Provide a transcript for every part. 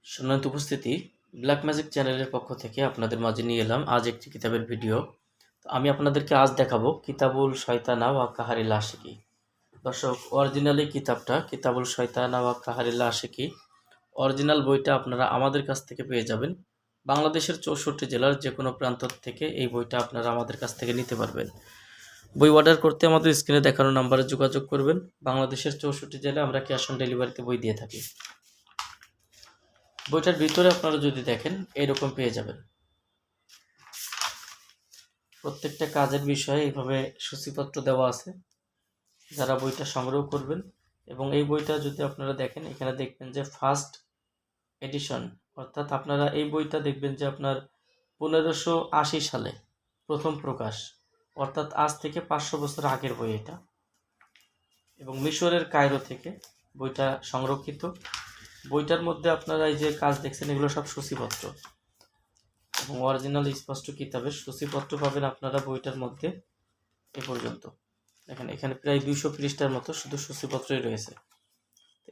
সম্মানিত উপস্থিতি, black magic চ্যানেলের পক্ষ থেকে আপনাদের মাঝে নিয়ে এলাম আজ একটি কিতাবের ভিডিও। তো আমি আপনাদেরকে আজ দেখাবো কিতাবুল শয়তানা ওয়া কাহারিল আশিকি। দর্শক, অরিজিনালি কিতাবটা কিতাবুল শয়তানা ওয়া কাহারিল আশিকি, অরিজিনাল বইটা আপনারা আমাদের কাছ থেকে পেয়ে যাবেন। বাংলাদেশের 64 জেলার যে কোনো প্রান্ত থেকে এই বইটা আপনারা আমাদের কাছ থেকে নিতে পারবেন। বই অর্ডার করতে আমাদের স্ক্রিনে দেখানো নাম্বারে যোগাযোগ করবেন। বাংলাদেশের 64 জেলায় আমরা ক্যাশ অন ডেলিভারিতে বই দিয়ে থাকি। বইটার ভিতরে আপনারা যদি দেখেন এরকম পেয়ে যাবেন। প্রত্যেকটা কাজের বিষয়ে এইভাবে সূচিপত্র দেওয়া আছে যারা বইটা সংগ্রহ করবেন। এবং এই বইটা যদি আপনারা দেখেন, এখানে দেখবেন যে ফার্স্ট এডিশন, অর্থাৎ আপনারা এই বইটা দেখবেন যে আপনার 1580 সালে প্রথম প্রকাশ, অর্থাৎ আজ থেকে 500 বছর আগের বই এটা। এবং মিশরের কায়রো থেকে বইটা সংরক্ষিত। বইটার মধ্যে আপনারা এই যে কাজ দেখছেন এগুলো সব সূচিপত্র এবং অরিজিনাল স্পষ্ট কিতাবের সূচিপত্র পাবেন আপনারা বইটার মধ্যে। এ পর্যন্ত দেখেন, এখানে প্রায় 200 পৃষ্ঠার মতো শুধু সূচিপত্রই রয়েছে।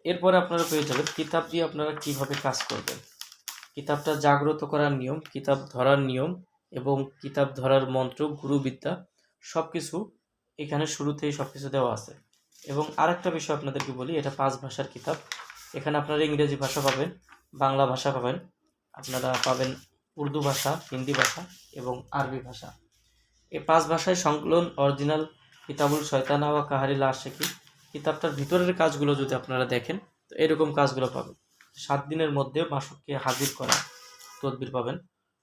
এরপরে আপনারা পেয়ে যাবেন কিতাব দিয়ে আপনারা কিভাবে কাজ করবেন, কিতাবটা জাগ্রত করার নিয়ম, কিতাব ধরার নিয়ম এবং কিতাব ধরার মন্ত্র, গুরুবিদ্যা সব কিছু এখানে শুরুতেই সব কিছু দেওয়া আছে। এবং আরেকটা বিষয় আপনাদেরকে বলি, এটা 5 ভাষার কিতাব। এখানে আপনারা ইংরেজি ভাষা পাবেন, বাংলা ভাষা পাবেন, আপনারা পাবেন উর্দু ভাষা, হিন্দি ভাষা এবং আরবি ভাষা। এই 5 ভাষায় সংকলন অরিজিনাল কিতাবুল শয়তানা ওয়া কাহারিল আশিকি। কিতাবটার ভিতরের কাজগুলো যদি আপনারা দেখেন তো এরকম কাজগুলো পাবেন। 7 দিনের মধ্যে মাসুককে হাজির করা তদবির পাবেন।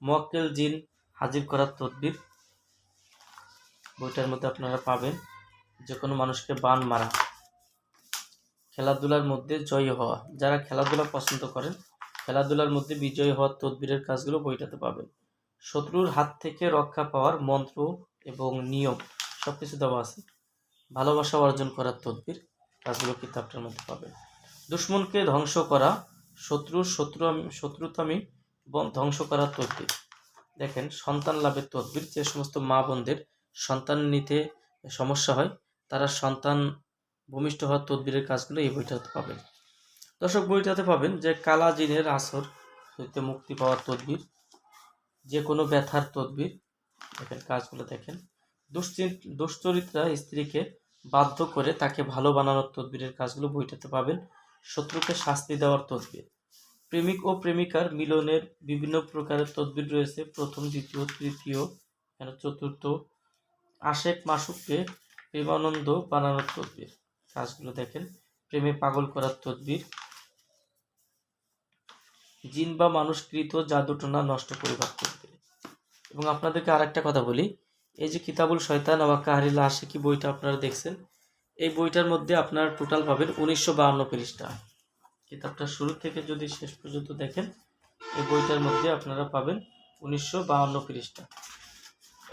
মুয়াক্কেল জিন হাজির করার তদবির বইটার মধ্যে আপনারা পাবেন। যে কোনো মানুষকে বান মারা, খেলাধুলার মধ্যে জয়ী হওয়া, যারা খেলাধুলা পছন্দ করেন খেলাধুলার মধ্যে বিজয়ী হওয়ার তদবিরের কাজগুলো বইটাতে পাবেন। শত্রুর হাত থেকে রক্ষা পাওয়ার মন্ত্র এবং নিয়ম সব কিছু দেওয়া আছে। ভালোবাসা অর্জন করার তদবির কাজগুলো কিতাবটার মধ্যে পাবেন। দুশ্মনকে ধ্বংস করা, শত্রুতামি ধ্বংস করার তদবির। দেখেন, সন্তান লাভের তদবির, যে সমস্ত মা বোনদের সন্তান নিতে সমস্যা হয় তারা সন্তান ভূমিষ্ঠ হওয়ার তদবিরের কাজগুলো এই বইটাতে পাবেন। দর্শক, বইটাতে পাবেন যে কালা জিনের আসর হইতে মুক্তি পাওয়ার তদবির, যে কোনো ব্যথার তদবির। দেখেন কাজগুলো দেখেন। দুশ্চরিত্রা স্ত্রীকে বাধ্য করে তাকে ভালো বানানোর তদবিরের কাজগুলো বইটাতে পাবেন। শত্রুকে শাস্তি দেওয়ার তদবির, প্রেমিক ও প্রেমিকার মিলনের বিভিন্ন প্রকারের তদবির রয়েছে, প্রথম, দ্বিতীয়, তৃতীয়, চতুর্থ। আশেক মাসুককে প্রেমানন্দ বানানোর তদবির কাজগুলো দেখেন। প্রেমে পাগল করার তদবির, জিন বা মানুষকৃত জাদুটোনা নষ্ট করিবার তদবির। এবং আপনাদেরকে আরেকটা কথা বলি, এই যে কিতাবুল শয়তান ওয়া কাহারিল আশিকি বইটা আপনারা দেখছেন, এই বইটার মধ্যে আপনারা টোটাল পাবেন 1952 পৃষ্ঠা। কিতাবটা শুরু থেকে যদি শেষ পর্যন্ত দেখেন, এই বইটার মধ্যে আপনারা পাবেন 1952 পৃষ্ঠা।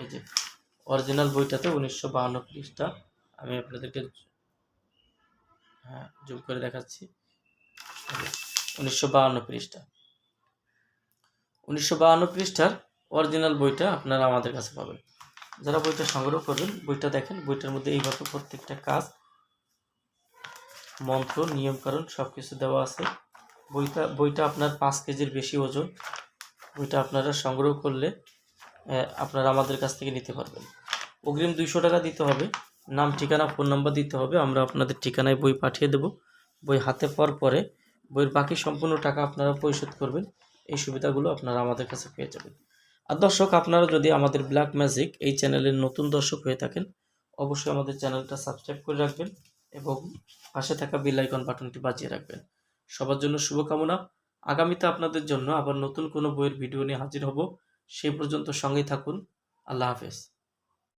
এই যে অরিজিনাল বইটাতে 1952 পৃষ্ঠা। আমি আপনাদেরকে জুম করে দেখাচ্ছি। 1952 পৃষ্ঠা, 1952 পৃষ্ঠার অরিজিনাল বইটা আপনারা আমাদের কাছে পাবেন। যারা বইটা সংগ্রহ করবেন বইটা দেখেন, বইটার মধ্যে এইভাবে প্রত্যেকটা কাজ, মন্ত্র, নিয়মকানুন সব কিছু দেওয়া আছে। বইটা আপনার 5 কেজির বেশি ওজন। বইটা আপনারা সংগ্রহ করলে আপনারা আমাদের কাছ থেকে নিতে পারবেন। অগ্রিম 200 টাকা দিতে হবে, নাম, ঠিকানা, ফোন নাম্বার দিতে হবে। আমরা আপনাদের ঠিকানায় বই পাঠিয়ে দেব। বই হাতে পাওয়ার পরে বইয়ের বাকি সম্পূর্ণ টাকা আপনারা পরিশোধ করবেন। এই সুবিধাগুলো আপনারা আমাদের কাছে পেয়ে যাবেন। আর দর্শক, আপনারা যদি আমাদের ব্ল্যাক ম্যাজিক এই চ্যানেলের নতুন দর্শক হয়ে থাকেন, অবশ্যই আমাদের চ্যানেলটা সাবস্ক্রাইব করে রাখবেন এবং পাশে থাকা বেল আইকন বাটনটি বাজিয়ে রাখবেন। সবার জন্য শুভকামনা। আগামীতে আপনাদের জন্য আবার নতুন কোনো বইয়ের ভিডিও নিয়ে হাজির হব। সেই পর্যন্ত সঙ্গেই থাকুন। আল্লাহ হাফেজ।